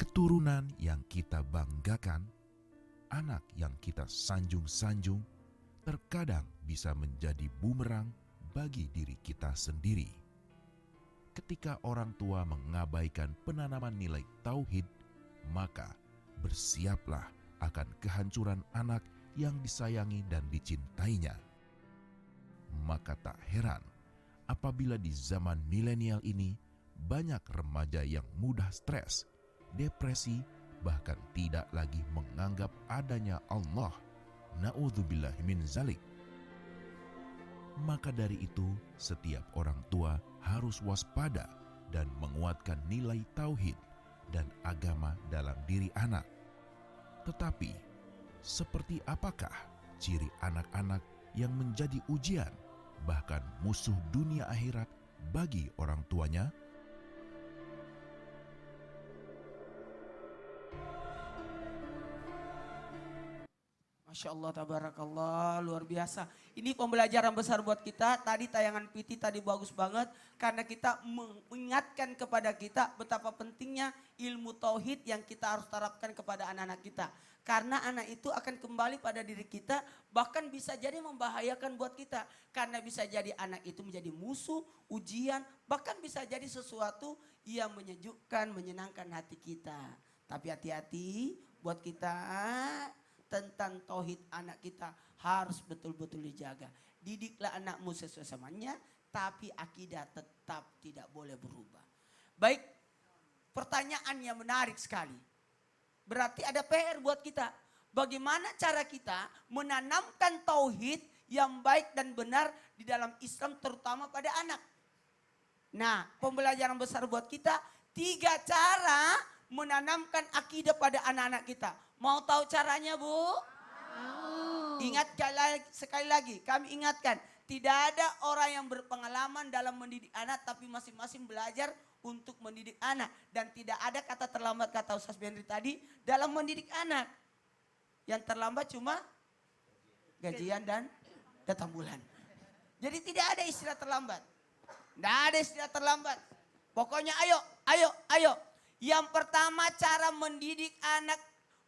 keturunan yang kita banggakan, anak yang kita sanjung-sanjung, terkadang bisa menjadi bumerang bagi diri kita sendiri. Ketika orang tua mengabaikan penanaman nilai tauhid, maka bersiaplah akan kehancuran anak yang disayangi dan dicintainya. Maka tak heran apabila di zaman milenial ini banyak remaja yang mudah stres, depresi, bahkan tidak lagi menganggap adanya Allah. Na'udzubillah min zalik. Maka dari itu, setiap orang tua harus waspada dan menguatkan nilai tauhid dan agama dalam diri anak. Tetapi, seperti apakah ciri anak-anak yang menjadi ujian, bahkan musuh dunia akhirat bagi orang tuanya? Masya Allah, tabarakallah, luar biasa. Ini pembelajaran besar buat kita. Tadi tayangan PT tadi bagus banget. Karena kita mengingatkan kepada kita betapa pentingnya ilmu tauhid yang kita harus terapkan kepada anak-anak kita. Karena anak itu akan kembali pada diri kita, bahkan bisa jadi membahayakan buat kita. Karena bisa jadi anak itu menjadi musuh, ujian, bahkan bisa jadi sesuatu yang menyejukkan, menyenangkan hati kita. Tapi hati-hati buat kita, tentang tauhid anak kita harus betul-betul dijaga. Didiklah anakmu sesuai samanya, tapi akidah tetap tidak boleh berubah. Baik, pertanyaan yang menarik sekali. Berarti ada PR buat kita. Bagaimana cara kita menanamkan tauhid yang baik dan benar di dalam Islam, terutama pada anak. Nah, pembelajaran besar buat kita, 3 cara menanamkan akidah pada anak-anak kita. Mau tahu caranya, Bu? Ingat sekali lagi, kami ingatkan, tidak ada orang yang berpengalaman dalam mendidik anak, tapi masing-masing belajar untuk mendidik anak. Dan tidak ada kata terlambat, kata Ustaz Benri tadi, dalam mendidik anak. Yang terlambat cuma gajian dan datang bulan. Jadi tidak ada istilah terlambat. Tidak ada istilah terlambat. Pokoknya ayo, ayo, ayo. Yang pertama, cara mendidik anak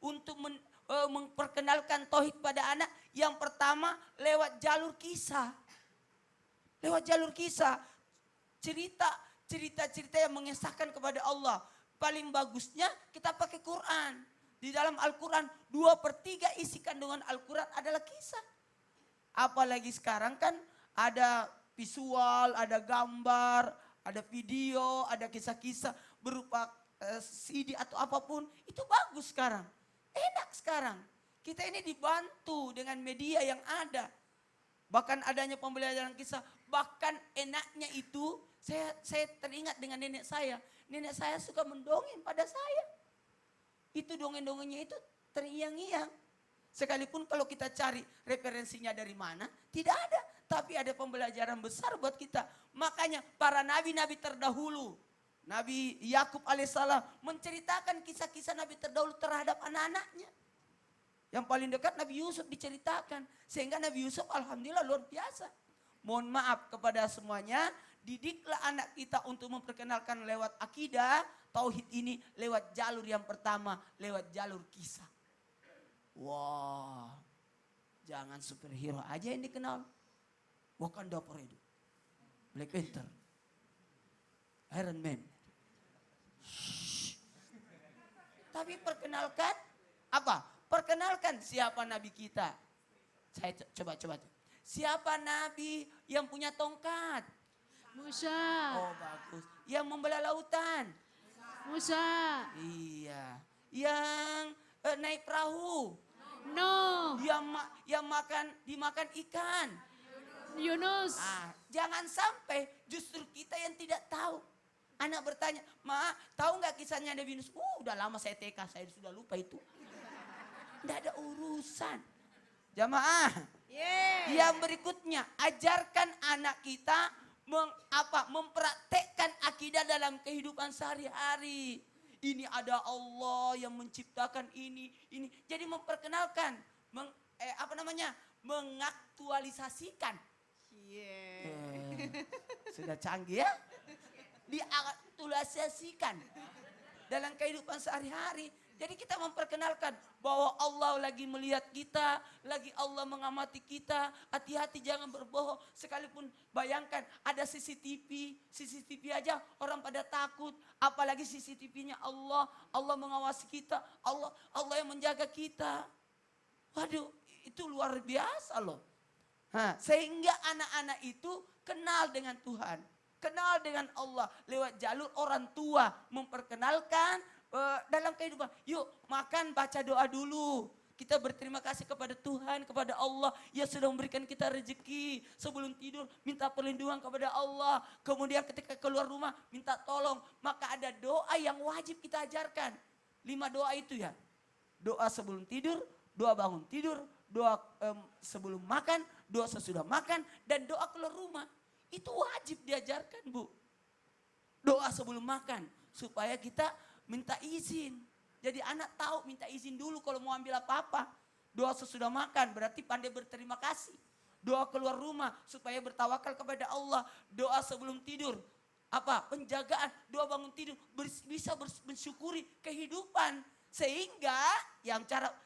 untuk memperkenalkan tauhid pada anak, yang pertama lewat jalur kisah. Lewat jalur kisah. Cerita-cerita yang mengesahkan kepada Allah. Paling bagusnya kita pakai Quran. Di dalam Al-Quran 2/3 isi kandungan Al-Quran adalah kisah. Apalagi sekarang kan ada visual, ada gambar, ada video, ada kisah-kisah berupa CD atau apapun. Itu bagus sekarang. Enak sekarang. Kita ini dibantu dengan media yang ada. Bahkan adanya pembelajaran kisah. Bahkan enaknya itu saya teringat dengan nenek saya. Nenek saya suka mendongeng pada saya. Itu dongeng-dongengnya itu terngiang-ngiang. Sekalipun kalau kita cari referensinya dari mana, tidak ada. Tapi ada pembelajaran besar buat kita. Makanya para nabi-nabi terdahulu, Nabi Yakub alaihissalam menceritakan kisah-kisah Nabi terdahulu terhadap anak-anaknya. Yang paling dekat Nabi Yusuf diceritakan. Sehingga Nabi Yusuf alhamdulillah luar biasa. Mohon maaf kepada semuanya, didiklah anak kita untuk memperkenalkan lewat akidah, tauhid ini lewat jalur yang pertama, lewat jalur kisah. Wah, jangan superhero aja yang dikenal. Wakanda Forever, Black Panther, Iron Man. Tapi perkenalkan apa? Perkenalkan siapa nabi kita. Saya coba. Siapa nabi yang punya tongkat? Musa. Oh bagus. Yang membelah lautan? Musa. Iya. Yang naik perahu? No. Yang dimakan ikan? Yunus. Jangan sampai justru kita yang tidak tahu. Anak bertanya, Ma, tahu nggak kisahnya Nabi Yunus? Udah lama saya TK, saya sudah lupa itu. Tidak ada urusan. Jamaah. Yang berikutnya, ajarkan anak kita mempraktekkan akidah dalam kehidupan sehari-hari. Ini ada Allah yang menciptakan ini. Jadi memperkenalkan, mengaktualisasikan. Yeah. Sudah canggih ya? Diaktualisasikan. dalam kehidupan sehari-hari. Jadi kita memperkenalkan bahwa Allah lagi melihat kita, lagi Allah mengamati kita. Hati-hati jangan berbohong. Sekalipun bayangkan ada CCTV aja orang pada takut. Apalagi CCTV-nya Allah, Allah mengawasi kita, Allah yang menjaga kita. Waduh, itu luar biasa loh. Nah, sehingga anak-anak itu kenal dengan Tuhan, kenal dengan Allah lewat jalur orang tua memperkenalkan dalam kehidupan. Yuk makan, baca doa dulu. Kita berterima kasih kepada Tuhan, kepada Allah yang sudah memberikan kita rezeki. Sebelum tidur minta perlindungan kepada Allah. Kemudian ketika keluar rumah minta tolong. Maka ada doa yang wajib kita ajarkan. 5 doa itu ya. Doa sebelum tidur, doa bangun tidur, doa sebelum makan, doa sesudah makan, dan doa keluar rumah. Itu wajib diajarkan, Bu. Doa sebelum makan supaya kita minta izin. Jadi anak tahu minta izin dulu kalau mau ambil apa-apa. Doa sesudah makan berarti pandai berterima kasih. Doa keluar rumah supaya bertawakal kepada Allah. Doa sebelum tidur, apa? Penjagaan. Doa bangun tidur bisa mensyukuri kehidupan. Sehingga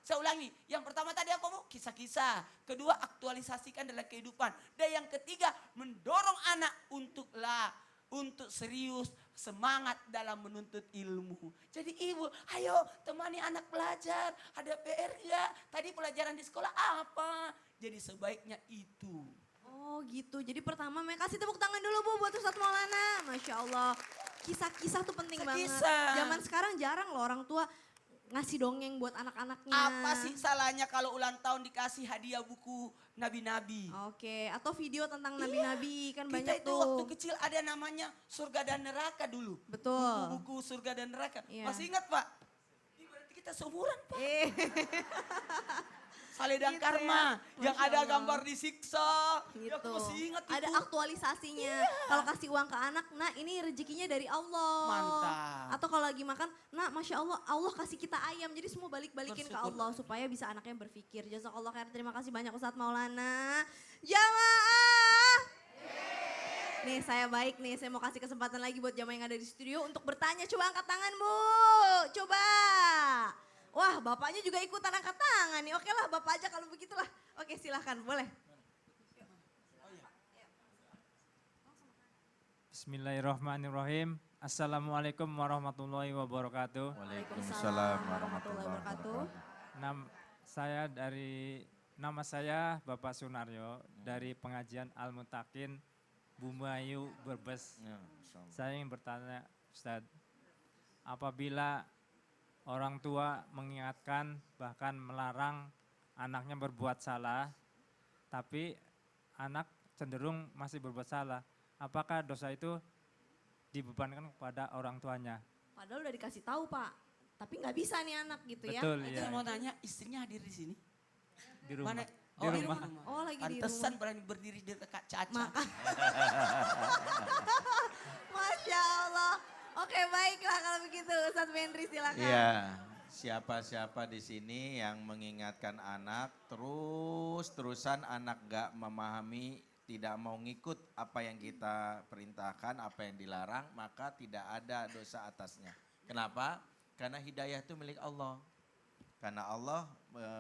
saya ulangi, yang pertama tadi apa Bu? Kisah-kisah. Kedua, aktualisasikan dalam kehidupan. Dan yang ketiga, mendorong anak untuk serius, semangat dalam menuntut ilmu. Jadi ibu, ayo temani anak belajar. Ada PR enggak? Tadi pelajaran di sekolah apa? Jadi sebaiknya itu. Oh gitu, jadi pertama kasih tepuk tangan dulu Bu buat Ustadz Maulana. Masya Allah, kisah-kisah tuh penting banget. Zaman sekarang jarang loh orang tua ngasih dongeng buat anak-anaknya. Apa sih salahnya kalau ulang tahun dikasih hadiah buku nabi-nabi? Oke, atau video tentang nabi-nabi kan banyak Kita itu tuh. waktu kecil ada namanya surga dan neraka dulu. Betul. Buku-buku surga dan neraka. Iya. Masih ingat Pak? Ini berarti kita seumuran Pak. Eh, Saleh dan Gitu Karma ya. yang Masya ada Allah. gambar disiksa. Ya, gitu. aku masih ingat itu. Ada aktualisasinya. Kalau kasih uang ke anak, nah ini rezekinya dari Allah. Mantap. Atau kalau lagi makan, nah Masya Allah, Allah kasih kita ayam. Jadi semua balik-balikin ke Bersyukur. Allah supaya bisa anaknya berpikir. Jazakallah khair, terima kasih banyak Ustadz Maulana. Jamaah. Nih saya baik nih, saya mau kasih kesempatan lagi buat jamaah yang ada di studio untuk bertanya. Coba angkat tangan Bu, coba. Wah bapaknya juga ikutan angkat tangan nih. Oke lah bapak aja kalau begitulah. Oke silahkan boleh. Bismillahirrahmanirrahim. Assalamualaikum warahmatullahi wabarakatuh. Waalaikumsalam warahmatullahi wabarakatuh. Nama saya Bapak Sunaryo dari pengajian Al-Mutakin Bumayu Brebes. Saya ingin bertanya Ustadz, apabila orang tua mengingatkan bahkan melarang anaknya berbuat salah, tapi anak cenderung masih berbuat salah, apakah dosa itu dibebankan kepada orang tuanya? Padahal udah dikasih tahu Pak, tapi nggak bisa nih anak gitu ya. Betul, Itu iya. mau tanya istrinya hadir di sini? Di rumah. Mana? Di rumah. Oh lagi di Pantesan rumah. berani berdiri di dekat Caca. Masya Allah. Oke baiklah kalau begitu Ustadz Mendri silakan. Iya, siapa-siapa di sini yang mengingatkan anak terus-terusan anak gak memahami, tidak mau ngikut apa yang kita perintahkan, apa yang dilarang, maka tidak ada dosa atasnya. Kenapa? Karena hidayah itu milik Allah. Karena Allah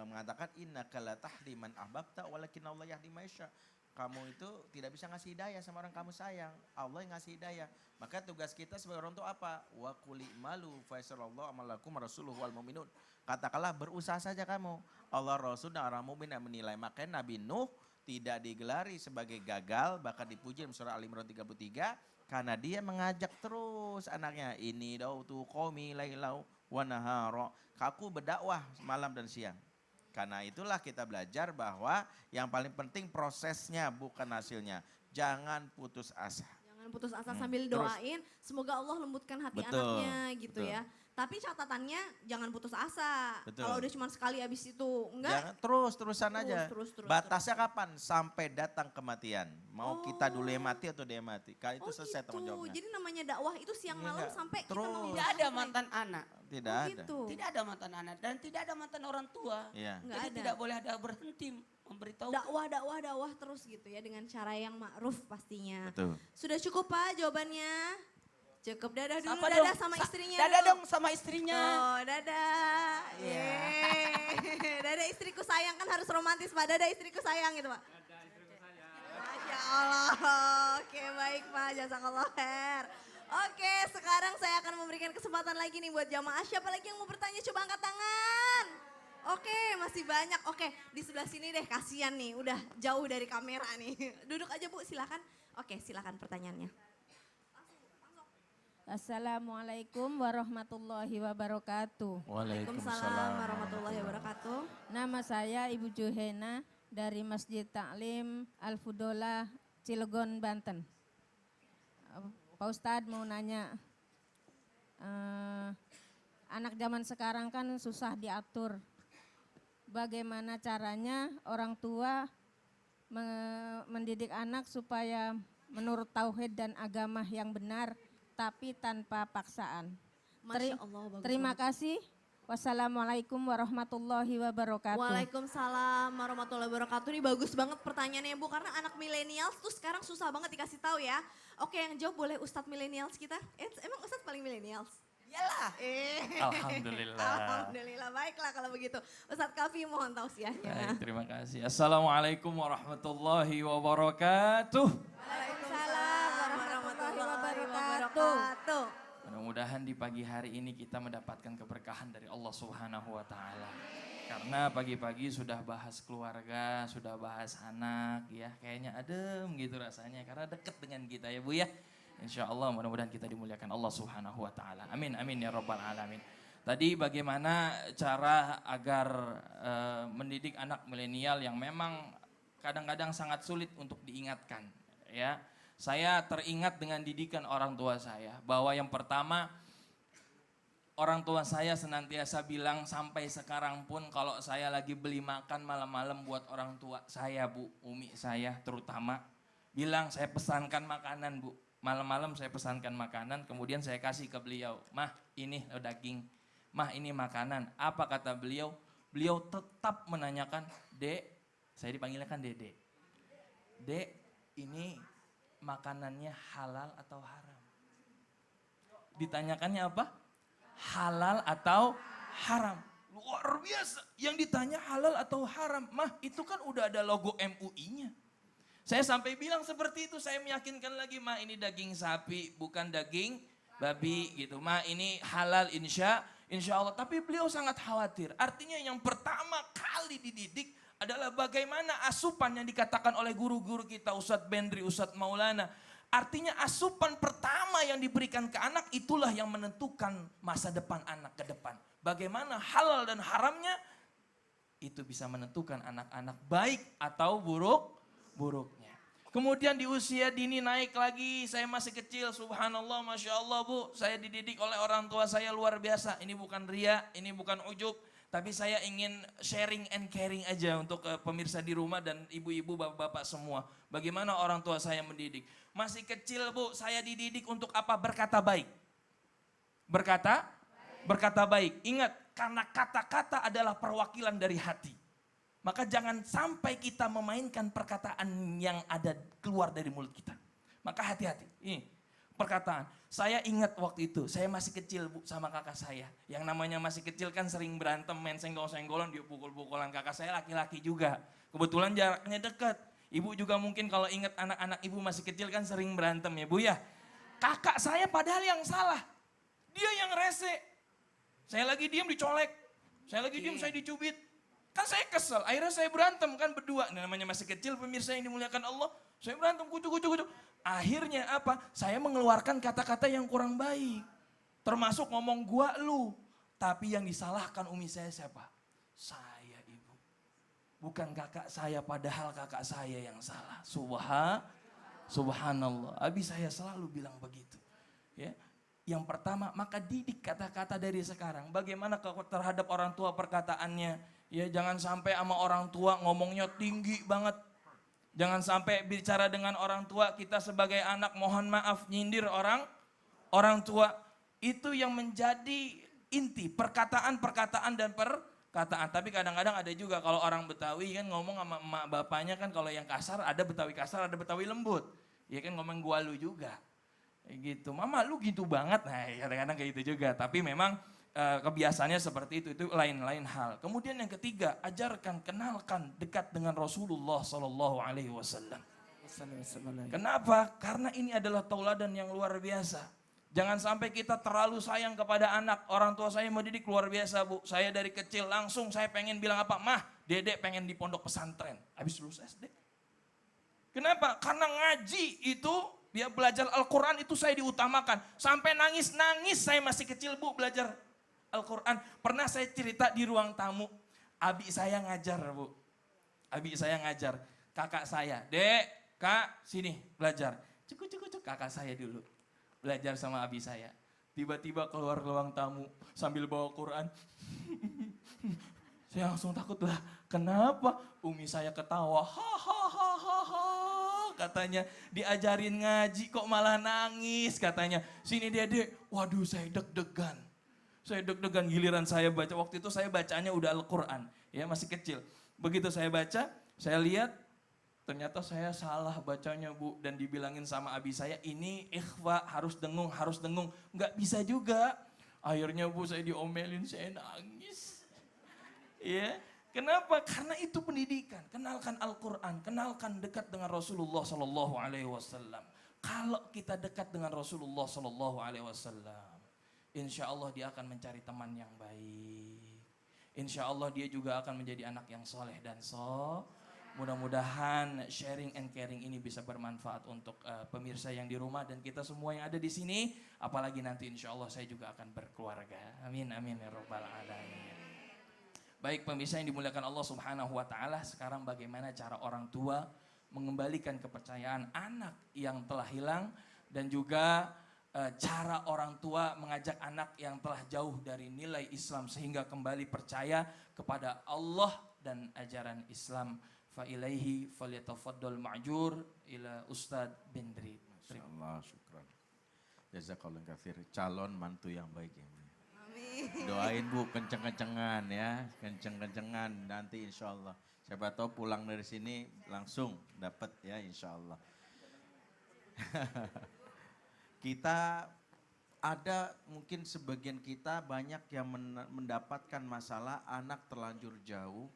mengatakan innaka la tahdi man ahbabta walakin Allah yahdi man yasha. Kamu itu tidak bisa ngasih hidayah sama orang kamu sayang. Allah yang ngasih hidayah. Maka tugas kita sebagai orang tua apa? Wa quli malu faisarallahu amalakum rasuluhu wal mu'minun. Katakanlah berusaha saja kamu. Allah Rasul dan orang mukmin yang menilai. Makanya Nabi Nuh tidak digelari sebagai gagal, bahkan dipuji dalam surah Al-Imran 33 karena dia mengajak terus anaknya, ini dautu qaumi lailau wa nahara. Aku berdakwah malam dan siang. Karena itulah kita belajar bahwa yang paling penting prosesnya bukan hasilnya. Jangan putus asa. Jangan putus asa sambil terus. doain, semoga Allah lembutkan hati Betul, anaknya gitu betul. ya. Tapi catatannya jangan putus asa. Betul. Kalau udah cuma sekali abis itu enggak. Jangan terusan aja. Terus. Batasnya kapan? Sampai datang kematian. Mau kita dulu yang Oh. mati atau dia mati. Kalau itu selesai tanggung jawabnya. Jadi namanya dakwah itu siang Iya, malam enggak. sampai kita Terus. mau Tidak ada mantan anak. Tidak Oh, ada. gitu. Tidak ada mantan anak dan tidak ada mantan orang tua. Iya. Enggak Jadi ada. tidak boleh ada berhenti memberitahu. Dakwah terus gitu ya dengan cara yang ma'ruf pastinya. Betul. Sudah cukup Pak jawabannya? Cukup dadah dulu, Sapa dadah dong. sama istrinya Dadah dulu. dong sama istrinya. Oh, dadah. Yeay. Dadah istriku sayang, kan harus romantis Pak. Dadah istriku sayang gitu Pak. Masya Allah. Oke baik Pak, jazakallah khair. Oke, sekarang saya akan memberikan kesempatan lagi nih buat jamaah. Siapa lagi yang mau bertanya? Coba angkat tangan. Oke, masih banyak. Oke, di sebelah sini deh, kasihan nih. Udah jauh dari kamera nih. Duduk aja Bu, silakan. Oke, silakan pertanyaannya. Assalamualaikum warahmatullahi wabarakatuh. Waalaikumsalam warahmatullahi wabarakatuh. Nama saya Ibu Juhena dari Masjid Taklim Al-Fudolah, Cilegon, Banten. Pak Ustadz mau nanya, anak zaman sekarang kan susah diatur. Bagaimana caranya orang tua mendidik anak supaya menurut tauhid dan agama yang benar, tapi tanpa paksaan. Masya Allah, bagus Terima banget. kasih. Wassalamualaikum warahmatullahi wabarakatuh. Waalaikumsalam warahmatullahi wabarakatuh. Ini bagus banget pertanyaannya Bu, karena anak milenial tuh sekarang susah banget dikasih tahu ya. Oke, yang jawab boleh Ustadz milenials kita. Emang Ustadz paling milenials? Iyalah. Alhamdulillah. Alhamdulillah, baiklah kalau begitu. Ustadz Kafi mohon tausiahnya. Baik, terima kasih. Assalamualaikum warahmatullahi wabarakatuh. Waalaikumsalam warahmatullahi wabarakatuh. Mudah-mudahan di pagi hari ini kita mendapatkan keberkahan dari Allah Subhanahu wa taala. Karena pagi-pagi sudah bahas keluarga, sudah bahas anak ya, kayaknya adem gitu rasanya karena dekat dengan kita ya Bu ya. Insya Allah mudah-mudahan kita dimuliakan Allah Subhanahu wa taala. Amin amin ya rabbal alamin. Tadi bagaimana cara agar mendidik anak milenial yang memang kadang-kadang sangat sulit untuk diingatkan ya. Saya teringat dengan didikan orang tua saya bahwa yang pertama orang tua saya senantiasa bilang sampai sekarang pun kalau saya lagi beli makan malam-malam buat orang tua saya Bu, umi saya terutama bilang saya pesankan makanan Bu. Malam-malam saya pesankan makanan kemudian saya kasih ke beliau. Mah ini daging, mah ini makanan. Apa kata beliau? Beliau tetap menanyakan, Dek, saya dipanggilnya kan Dede. Dek, ini makanannya halal atau haram? Ditanyakannya apa? Halal atau haram. Luar biasa. Yang ditanya halal atau haram. Mah itu kan udah ada logo MUI-nya. Saya sampai bilang seperti itu. Saya meyakinkan lagi, mah ini daging sapi bukan daging babi gitu. Mah ini halal insya Allah. Tapi beliau sangat khawatir. Artinya yang pertama kali dididik adalah bagaimana asupan yang dikatakan oleh guru-guru kita, Ustadz Bendri, Ustadz Maulana. Artinya asupan pertama yang diberikan ke anak itulah yang menentukan masa depan anak ke depan. Bagaimana halal dan haramnya itu bisa menentukan anak-anak baik atau buruknya. Kemudian di usia dini naik lagi, saya masih kecil, subhanallah, masya Allah Bu. Saya dididik oleh orang tua saya luar biasa. Ini bukan ria, ini bukan ujub. Tapi saya ingin sharing and caring aja untuk pemirsa di rumah dan ibu-ibu, bapak-bapak semua. Bagaimana orang tua saya mendidik. Masih kecil Bu, saya dididik untuk apa? Berkata baik. Berkata baik. Ingat, karena kata-kata adalah perwakilan dari hati. Maka jangan sampai kita memainkan perkataan yang ada keluar dari mulut kita. Maka hati-hati. Ini perkataan. Saya ingat waktu itu, saya masih kecil Bu sama kakak saya. Yang namanya masih kecil kan sering berantem, main senggol-senggolan, dia pukul-pukulan. Kakak saya laki-laki juga. Kebetulan jaraknya dekat. Ibu juga mungkin kalau ingat anak-anak ibu masih kecil kan sering berantem ya Bu ya. Kakak saya padahal yang salah. Dia yang rese. Saya lagi diam dicolek. Saya lagi diam saya dicubit. Kan saya kesel, akhirnya saya berantem kan berdua. Nah, namanya masih kecil pemirsa yang dimuliakan Allah. Saya berantem kucu. Akhirnya apa? Saya mengeluarkan kata-kata yang kurang baik. Termasuk ngomong gua lu. Tapi yang disalahkan umi saya siapa? Saya ibu. Bukan kakak saya, padahal kakak saya yang salah. Subhanallah. Abi saya selalu bilang begitu. Ya. Yang pertama, maka didik kata-kata dari sekarang. Bagaimana terhadap orang tua perkataannya. Ya jangan sampai sama orang tua ngomongnya tinggi banget. Jangan sampai bicara dengan orang tua, kita sebagai anak mohon maaf nyindir orang tua. Itu yang menjadi inti perkataan dan perkataan. Tapi kadang-kadang ada juga kalau orang Betawi kan ngomong sama emak bapaknya kan kalau yang kasar ada Betawi kasar, ada Betawi lembut. Ya kan ngomong gua lu juga. Kayak gitu, mama lu gitu banget, nah kadang-kadang kayak gitu juga. Tapi memang kebiasaannya seperti itu lain-lain hal. Kemudian yang ketiga, ajarkan, kenalkan, dekat dengan Rasulullah Sallallahu Alaihi Wasallam. Kenapa? Karena ini adalah tauladan yang luar biasa. Jangan sampai kita terlalu sayang kepada anak. Orang tua saya mendidik luar biasa, Bu. Saya dari kecil langsung saya pengen bilang apa? Mah, Dedek pengen di pondok pesantren. Habis lulus SD. Kenapa? Karena ngaji itu, dia belajar Al-Quran itu saya diutamakan. Sampai nangis-nangis saya masih kecil, Bu, belajar Al-Quran. Pernah saya cerita di ruang tamu. Abi saya ngajar, Bu. Abi saya ngajar. Kakak saya, Dek, Kak, sini belajar. Cuk, kakak saya dulu. Belajar sama abi saya. Tiba-tiba keluar ke ruang tamu sambil bawa Quran. Saya langsung takut lah. Kenapa? Umi saya ketawa. Hahaha. Katanya diajarin ngaji kok malah nangis katanya. Sini Dedek. Waduh saya deg-degan. Saya deg-degan giliran saya baca. Waktu itu saya bacanya udah Al-Quran. Ya masih kecil. Begitu saya baca, saya lihat. Ternyata saya salah bacanya, Bu. Dan dibilangin sama abi saya, ini ikhfa, harus dengung, harus dengung. Nggak bisa juga. Akhirnya, Bu, saya diomelin, saya nangis. Ya, kenapa? Karena itu pendidikan. Kenalkan Al-Quran, kenalkan dekat dengan Rasulullah Sallallahu Alaihi Wasallam. Kalau kita dekat dengan Rasulullah Sallallahu Alaihi Wasallam, insya Allah dia akan mencari teman yang baik. Insya Allah dia juga akan menjadi anak yang soleh dan Mudah-mudahan sharing and caring ini bisa bermanfaat untuk pemirsa yang di rumah dan kita semua yang ada di sini. Apalagi nanti insya Allah saya juga akan berkeluarga. Amin, amin ya rabbal alamin. Baik pemirsa yang dimuliakan Allah Subhanahu wa Ta'ala, sekarang bagaimana cara orang tua mengembalikan kepercayaan anak yang telah hilang dan juga cara orang tua mengajak anak yang telah jauh dari nilai Islam sehingga kembali percaya kepada Allah dan ajaran Islam. Fa ilaihi falyatafaddal ma'jur ila Ustadz Bendri. Masyaallah, syukran. Jazakallahu katsir. Calon mantu yang baik ya. Amin. Doain Bu kenceng-kencengan ya, kenceng-kencengan nanti insya Allah. Siapa tahu pulang dari sini langsung dapat ya insya Allah. Kita ada mungkin sebagian kita banyak yang mendapatkan masalah anak terlanjur jauh.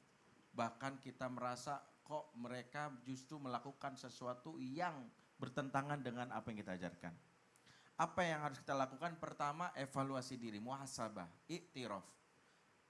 Bahkan kita merasa kok mereka justru melakukan sesuatu yang bertentangan dengan apa yang kita ajarkan. Apa yang harus kita lakukan? Pertama, evaluasi diri, muhasabah, iktiraf.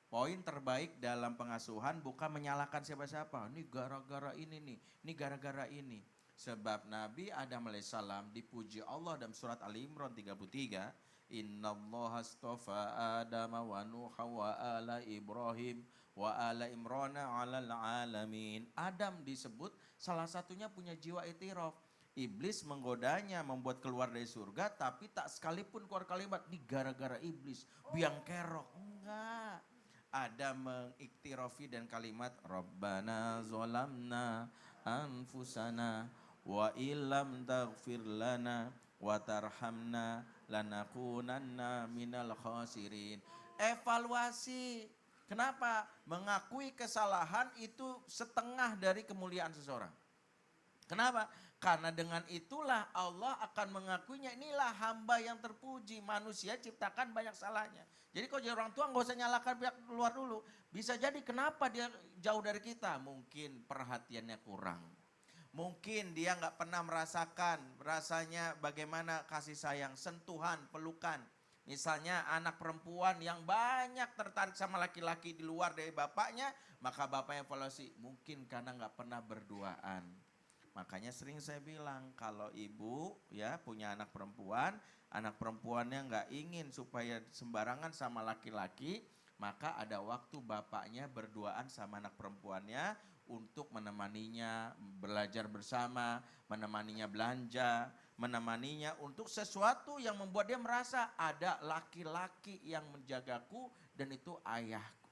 Poin terbaik dalam pengasuhan bukan menyalahkan siapa-siapa. Ini gara-gara ini nih, ini gara-gara ini. Sebab Nabi Adam alaihissalam dipuji Allah dalam surat Ali Imran 33. Innallaha astafa Adama wa Nuha wa ala Ibrahim wa ala Imrana alal alamin. Adam disebut salah satunya punya jiwa itiraf. Iblis menggodanya membuat keluar dari surga tapi tak sekalipun keluar kalimat ini gara-gara iblis, biang kerok. Enggak. Ada mengiktirafi dan kalimat Rabbana zolamna anfusana wa illam taghfir lana wa tarhamna lanakunanna minal khasirin. Evaluasi. Kenapa? Mengakui kesalahan itu setengah dari kemuliaan seseorang. Kenapa? Karena dengan itulah Allah akan mengakuinya. Inilah hamba yang terpuji. Manusia ciptakan banyak salahnya. Jadi kalau jadi orang tua nggak usah nyalakan pihak luar dulu. Bisa jadi kenapa dia jauh dari kita? Mungkin perhatiannya kurang. Mungkin dia nggak pernah merasakan rasanya bagaimana kasih sayang, sentuhan, pelukan. Misalnya anak perempuan yang banyak tertarik sama laki-laki di luar dari bapaknya, maka bapaknya evaluasi, mungkin karena nggak pernah berduaan. Makanya sering saya bilang kalau ibu ya punya anak perempuannya nggak ingin supaya sembarangan sama laki-laki, maka ada waktu bapaknya berduaan sama anak perempuannya untuk menemaninya belajar bersama, menemaninya belanja, menemaninya untuk sesuatu yang membuat dia merasa ada laki-laki yang menjagaku dan itu ayahku.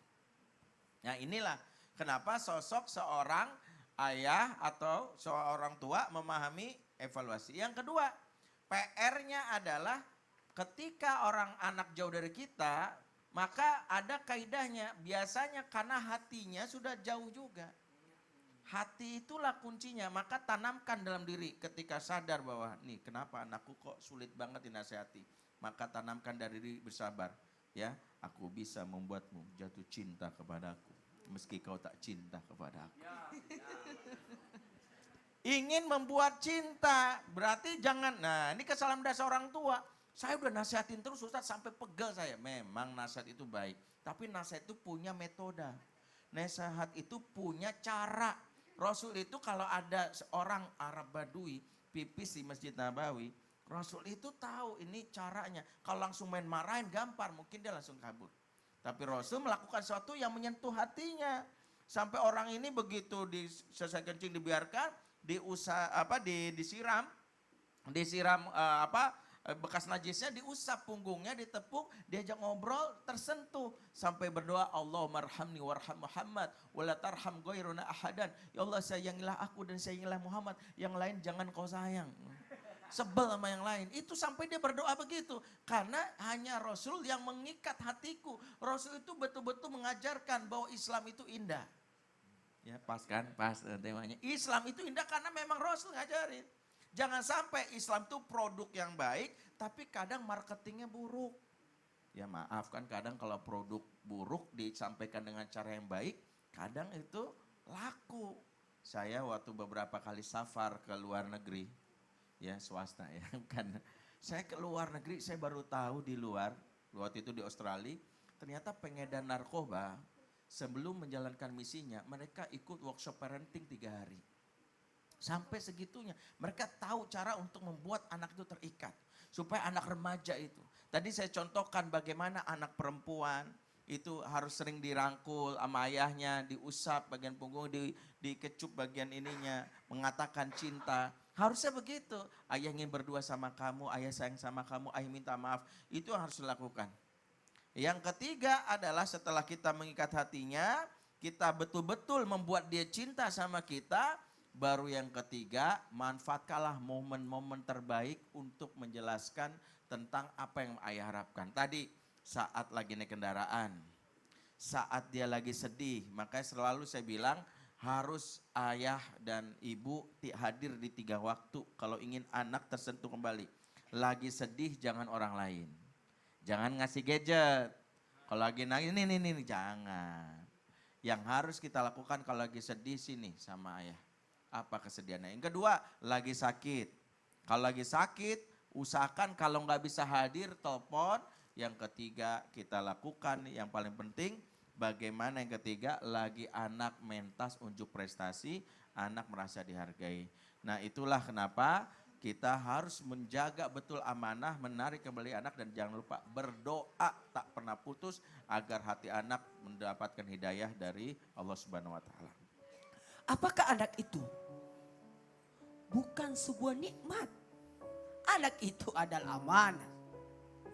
Nah inilah kenapa sosok seorang ayah atau seorang tua memahami evaluasi. Yang kedua, PR-nya adalah ketika orang anak jauh dari kita, maka ada kaidahnya. Biasanya karena hatinya sudah jauh juga. Hati itulah kuncinya, maka tanamkan dalam diri ketika sadar bahwa nih kenapa anakku kok sulit banget dinasehati. Maka tanamkan dari diri bersabar. Ya, aku bisa membuatmu jatuh cinta kepadaku meski kau tak cinta kepada aku. Ingin membuat cinta, berarti jangan, nah ini kesalahan dasar orang tua. Saya udah nasihatin terus Ustaz sampai pegel saya. Memang nasihat itu baik, tapi nasihat itu punya metode. Nasihat itu punya cara. Rasul itu kalau ada seorang Arab Badui pipis di Masjid Nabawi, Rasul itu tahu ini caranya. Kalau langsung main marahin gampang, mungkin dia langsung kabur. Tapi Rasul melakukan sesuatu yang menyentuh hatinya. Sampai orang ini begitu selesai kencing dibiarkan, disiram bekas najisnya diusap punggungnya, ditepuk, diajak ngobrol, tersentuh sampai berdoa, Allahumma arhamni warham Muhammad wala tarham ghairuna ahadan. Ya Allah, sayangilah aku dan sayangilah Muhammad, yang lain jangan kau sayang. Sebel sama yang lain. Itu sampai dia berdoa begitu. Karena hanya Rasul yang mengikat hatiku. Rasul itu betul-betul mengajarkan bahwa Islam itu indah. Ya pas kan, pas temanya. Islam itu indah karena memang Rasul ngajarin. Jangan sampai Islam itu produk yang baik, tapi kadang marketingnya buruk. Ya maaf kan, kadang kalau produk buruk disampaikan dengan cara yang baik, kadang itu laku. Saya waktu beberapa kali safar ke luar negeri, ya swasta ya kan. Saya ke luar negeri, saya baru tahu di luar, waktu itu di Australia, ternyata pengedar narkoba sebelum menjalankan misinya, mereka ikut workshop parenting 3 hari. Sampai segitunya, mereka tahu cara untuk membuat anak itu terikat. Supaya anak remaja itu. Tadi saya contohkan bagaimana anak perempuan itu harus sering dirangkul sama ayahnya, diusap bagian punggung, dikecup bagian ininya, mengatakan cinta. Harusnya begitu, ayah ingin berdua sama kamu, ayah sayang sama kamu, ayah minta maaf. Itu yang harus dilakukan. Yang ketiga adalah setelah kita mengikat hatinya, kita betul-betul membuat dia cinta sama kita. Baru yang ketiga, manfaatkanlah momen-momen terbaik untuk menjelaskan tentang apa yang ayah harapkan. Tadi saat lagi naik kendaraan, saat dia lagi sedih, makanya selalu saya bilang harus ayah dan ibu hadir di 3 waktu kalau ingin anak tersentuh kembali. Lagi sedih jangan orang lain, jangan ngasih gadget. Kalau lagi nangis ini jangan. Yang harus kita lakukan kalau lagi sedih sini sama ayah. Apa kesedihannya? Yang kedua, lagi sakit. Kalau lagi sakit, usahakan kalau nggak bisa hadir, telepon. Yang ketiga, kita lakukan. Yang paling penting, bagaimana yang ketiga, lagi anak mentas unjuk prestasi, anak merasa dihargai. Nah itulah kenapa kita harus menjaga betul amanah, menarik kembali anak dan jangan lupa berdoa tak pernah putus agar hati anak mendapatkan hidayah dari Allah Subhanahu wa taala. Apakah anak itu bukan sebuah nikmat? Anak itu adalah amanah.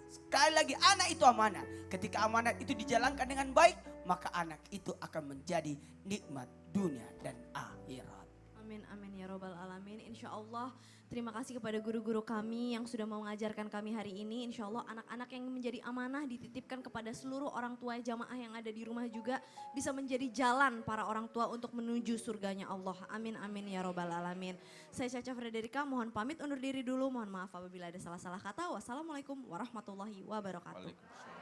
Sekali lagi, anak itu amanah. Ketika amanah itu dijalankan dengan baik, maka anak itu akan menjadi nikmat dunia dan akhirat. Amin, amin ya robbal alamin. Insya Allah terima kasih kepada guru-guru kami yang sudah mau mengajarkan kami hari ini. Insya Allah anak-anak yang menjadi amanah dititipkan kepada seluruh orang tua jamaah yang ada di rumah juga bisa menjadi jalan para orang tua untuk menuju surganya Allah. Amin, amin ya robbal alamin. Saya Caca Frederika mohon pamit undur diri dulu. Mohon maaf apabila ada salah-salah kata. Wassalamualaikum warahmatullahi wabarakatuh. Waalaikumsalam.